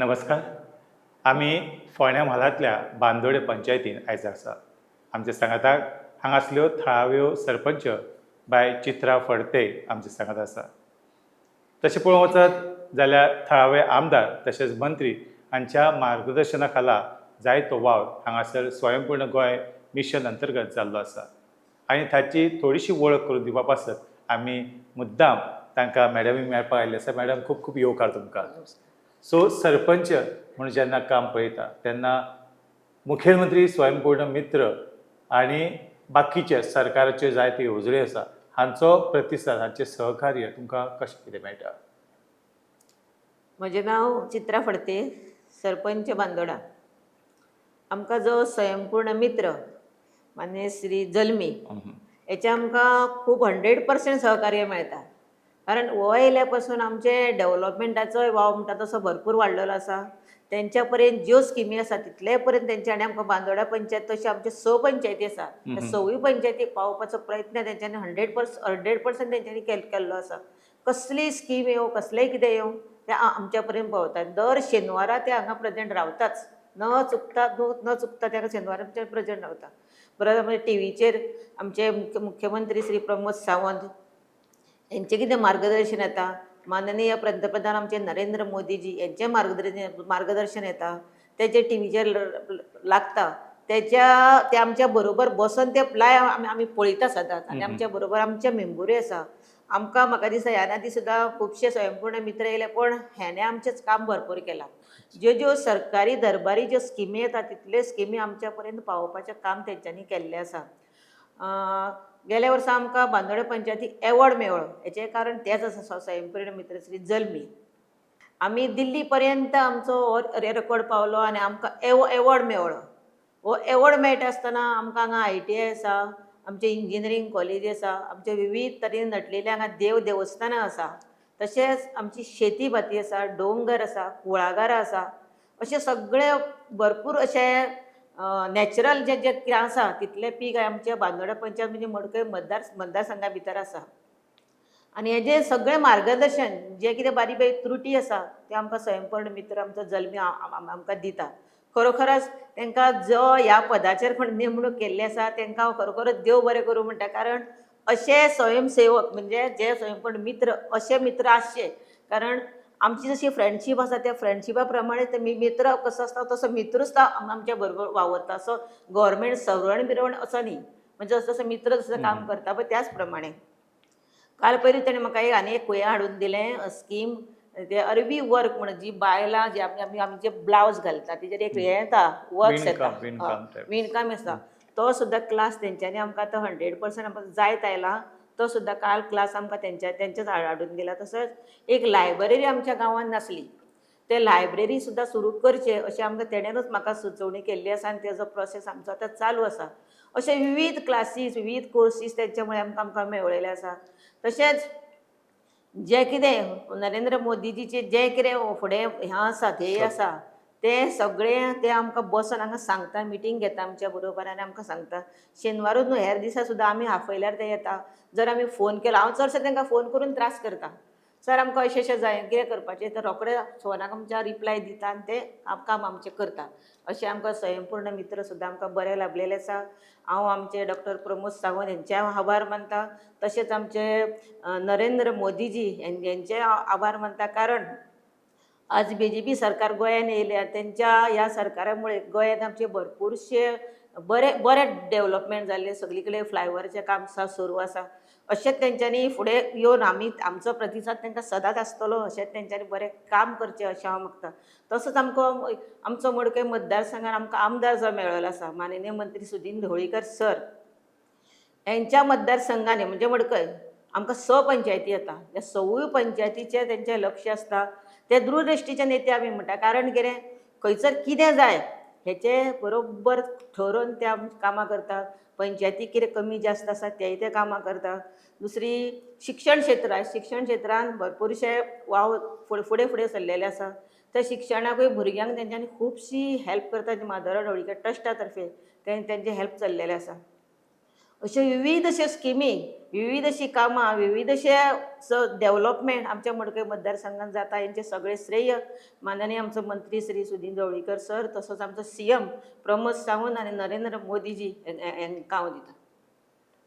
नमस्कार. आम्ही फोंड्या म्हालांतल्या बांदोडे पंचायतीन आयज आसा. आमच्या सांगाताक हांगासल्यो थळाव्यो सरपंच बाय चित्रा फडते आमच्या सांगात आसा. तशें पळोवंक वचत जाल्यार थळावे आमदार तशेंच मंत्री हांच्या मार्गदर्शना खाला जायतो वावर हांगासर स्वयंपूर्ण गोंय मिशन अंतर्गत जाल्लो आसा. आनी ताची थोडीशी वळख करून दिवपा पासत आमी मुद्दाम तांकां मॅडमी मेळपाक आयिल्ले आसा. मॅडम खूब खूब येवकार तुमकां. सो सरपंच म्हणून जेन्ना काम पळयता तेन्ना मुखेलमंत्री स्वयंपूर्ण मित्र आणि बाकीचे सरकाराचे जायते येवजणी आसा हांचो प्रतिसाद हांचे सहकार्य तुमकां कशें कितें मेळटा? म्हजें नांव चित्रा फडते, सरपंच बांदोडा. आमकां जो स्वयंपूर्ण मित्र मान्य श्री जल्मी हेचे आमकां खूब 100% सहकार्य मेळटा. कारण हो येयल्या पासून आमचे डेव्हलपमेंटाचोय वाव म्हणटा तसो भरपूर वाडलेलो आसा. तेंच्या पर्यंत ज्यो स्किमी आसा तितले पर्यंत तेंच्यांनी आमकां बांदोडा पंचायत तशें आमचे 6 पंचायती आसा त्या 6 पंचायतीक पावोवपाचो प्रयत्न तेंच्यांनी 100% तेंच्यांनी केल्लो आसा. कसलीय स्कीम येवं कसलेंय कितें येवं ते आमच्या पर्यंत पावतात. दर शेनवारा ते हांगा प्रेजेंट रावताच. न चुकता ते शेनवारा प्रेजेंट रावता. परत म्हणजे टीव्हीचेर आमचे मुख्यमंत्री श्री प्रमोद सावंत यांचे कितें मार्गदर्शन येता, माननीय पंतप्रधान आमचे नरेंद्र मोदीजी यांचे मार्गदर्शन येता, तेजे टीव्हीचेर लागता. ते आमच्या बरोबर बसून ते लायव्ह आमी पळयता सदांच. आनी आमच्या बरोबर आमचे मेंबरूय आसा. म्हाका दिसता ह्या नाती सुद्दां खुबशे स्वयंपूर्ण मित्र येयले, पण हेणे आमचेच काम भरपूर केलां. ज्यो सरकारी दरबारी ज्यो स्किमी येता तितल्यो स्किमी आमच्या पर्यंत पावोवपाचें काम तेंच्यांनी केल्लें आसा. गेल्या वर्सा आमकां बांदोडे पंचायतीक एवॉर्ड मेळ्ळो. हेचें कारण तेंच आसा स्वयंपूर्ण मित्र श्री जल्मी. आमी दिल्ली पर्यंत आमचो हो रेकॉर्ड पावलो आनी आमकां एवॉर्ड मेळ्ळो. हो एवॉर्ड मेळटा आसतना आमकां हांगा ITI आसा, आमचे इंजिनियरींग कॉलेजी आसा, आमचे विविध तरेन नटलेले हांगा देवस्थानां आसा, तशेंच आमची शेती भाती आसा, दोंगर आसा, कुळागरां आसा. अशें सगळे भरपूर अशें नॅचरल जे कितें आसा तितले पीक आमच्या बांदोडा पंचायत म्हणजे मडकय मतदारसंघा भितर आसा. आनी हेजें सगळें मार्गदर्शन जे कितें बारीक बारीक त्रुटी आसा ते आमकां स्वयंपूर्ण मित्र आमचो जल्मी आमकां दिता. खरोखरच तांकां जो ह्या पदाचेर कोण नेमणूक केल्ली आसा तांकां खरोखरच देव बरें करूं म्हणटा. कारण अशे स्वयंसेवक म्हणजे जे स्वयंपूर्ण मित्र अशे मित्र आसचे. कारण आमची जशी फ्रेंडशीप आसा त्या फ्रेंडशिपा प्रमाणे ते मित्र कसो आसता तसो मित्रूच आमच्या बरोबर वावरता. असो गव्हर्मेंट सर्वंट बिरवण असो न्ही. म्हणजे जसो मित्र जसं काम करता पळय त्याच प्रमाणे. काल पयलीं ताणें म्हाका आनी एक खुंय हाडून दिलें स्कीम. ते अरबी वर्क म्हणून जी बायलां जे आमी जे ब्लावज घालता तेजेर एक हें येता वर्क्स येता, विणकाम आसा. तो सुद्दां क्लास तेंच्यांनी आमकां आतां 100% आमकां जायत आयला. तो सुद्दां काल क्लास आमकां तेंचेच हाडून दिला. तसोच एक लायब्ररी आमच्या गांवांत नासली, ते लायब्ररी सुद्दां सुरू करचे अशें आमकां तेणेनूच म्हाका सुचोवणी केल्ली आसा. आनी तेजो प्रोसेस आमचो आतां चालू आसा. अशे विविध क्लासीस विविध कोर्सीस तेंच्या मुळे आमकां मेळ्ळेले आसा. तशेंच जे कितें नरेंद्र मोदीजीचे जे कितें फुडें हें आसा ध्येय आसा ते सगळें ते आमकां बसून हांगा सांगता. मिटींग घेता आमच्या बरोबर आनी आमकां सांगता. शेनवारूच न्हू हेर दिसा सुद्दां आमी आपयल्यार ते येता. जर आमी फोन केलो, हांव चडशें तांकां फोन करून त्रास करता. सर आमकां अशें जाय कितें करपाचें, तर रोखडे फोनाक आमच्या रिप्लाय दिता आनी ते काम आमचें करता. अशें आमकां स्वयंपूर्ण मित्र सुद्दां आमकां बरें लाभलेले आसा. हांव आमचे डॉक्टर प्रमोद सावंत हेंचे आभार मानता. तशेंच आमचे नरेंद्र मोदीजी हेंचे आभार मानता. कारण आज BJP सरकार गोंयान येयल्या तेंच्या ह्या सरकारा मुळे गोंयांत आमचे भरपूरशे बरें डेव्हलपमेंट जाल्लें. सगळी कडेन फ्लायओव्हराचें काम सुरू आसा. अशेंच तेंच्यांनी फुडें येवन आमचो प्रतिसाद तांकां सदांच आसतलो. अशेंच तेंच्यांनी बरें काम करचें अशें हांव मागतां. तसोच आमचो मडकय मतदारसंघान आमकां आमदार जो मेळ्ळेलो आसा माननीय मंत्री सुदीन ढवळीकर सर हेंच्या मतदारसंघांनी म्हणजे मडकय आमकां 6 पंचायती येता. ह्या 6 पंचायतीचेर तेंचें लक्ष आसता. ते दूरदृश्टीचे नेते आमी म्हणटा. कारण कितें खंयसर कितें जाय हेचे बरोबर ठरोवन ते कामां करता. पंचायतीक कितें कमी जास्त आसा तेय ते कामां करता. दुसरी शिक्षण क्षेत्रांत भरपूरशे वाव फुडें सरलेले आसा. त्या शिक्षणाकूय भुरग्यांक तेंच्यांनी खुबशी हेल्प करता. माधवराव ढवळीकर ट्रस्टा तर्फे तेंचे हेल्प चल्लेले आसा. अशे विविध अशे स्किमी, विविध अशी कामां, विविध अशे डेव्हलपमेंट आमच्या मडकय मतदारसंघात जाता हेंचे सगळे श्रेय माननीय आमचो मंत्री श्री सुदीन ढवळीकर सर तसोच आमचो CM प्रमोद सावंत आनी नरेंद्र मोदीजी हांकां हांव दिता.